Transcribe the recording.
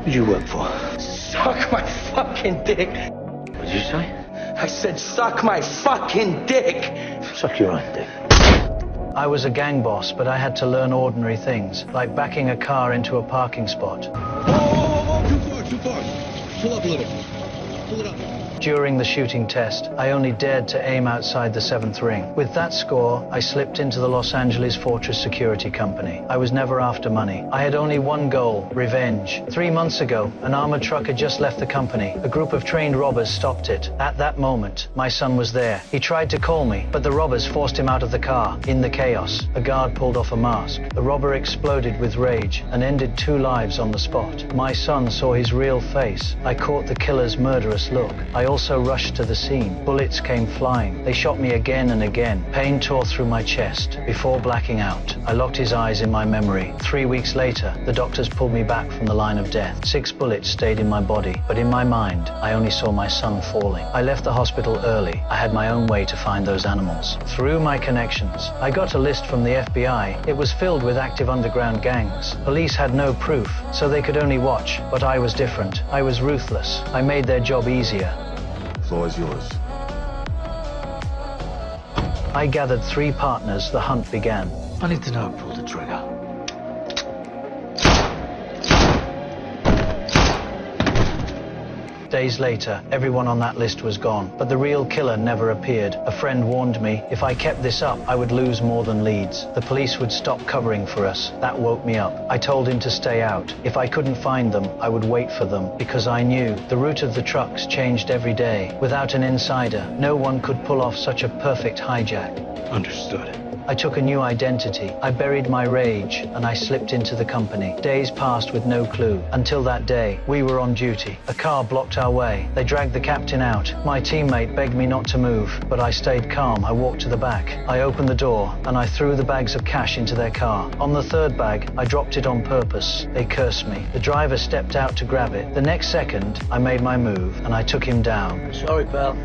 Who'd you work for? Suck my fucking dick. What did you say? I said suck my fucking dick. Suck your own dick. I was a gang boss, but I had to learn ordinary things, like backing a car into a parking spot. Whoa, too far. Pull up a little. Pull it up. During the shooting test, I only dared to aim outside the 7th ring. With that score, I slipped into the Los Angeles Fortress Security Company. I was never after money. I had only one goal: revenge. 3 months ago, an armored truck had just left the company. A group of trained robbers stopped it. At that moment, my son was there. He tried to call me, but the robbers forced him out of the car. In the chaos, a guard pulled off a mask. The robber exploded with rage and ended 2 lives on the spot. My son saw his real face. I caught the killer's murderous look. I also rushed to the scene. Bullets came flying. They shot me again and again. Pain tore through my chest. Before blacking out, I locked his eyes in my memory. 3 weeks later, the doctors pulled me back from the line of death. 6 bullets stayed in my body, but in my mind, I only saw my son falling. I left the hospital early. I had my own way to find those animals. Through my connections, I got a list from the FBI. It was filled with active underground gangs. Police had no proof, so they could only watch. But I was different. I was ruthless. I made their job easier. Floor is yours. I gathered 3 partners. The hunt began. I need to know who pulled the trigger. Days later, everyone on that list was gone, but the real killer never appeared. A friend warned me if I kept this up, I would lose more than leads. The police would stop covering for us. That woke me up. I told him to stay out. If I couldn't find them, I would wait for them, because I knew the route of the trucks changed every day. Without an insider, no one could pull off such a perfect hijack. Understood. I took a new identity. I buried my rage, and I slipped into the company. Days passed with no clue. Until that day, we were on duty. A car blocked our way. They dragged the captain out. My teammate begged me not to move, but I stayed calm. I walked to the back. I opened the door, and I threw the bags of cash into their car. On the 3rd bag, I dropped it on purpose. They cursed me. The driver stepped out to grab it. The next second, I made my move, and I took him down. Sorry, pal.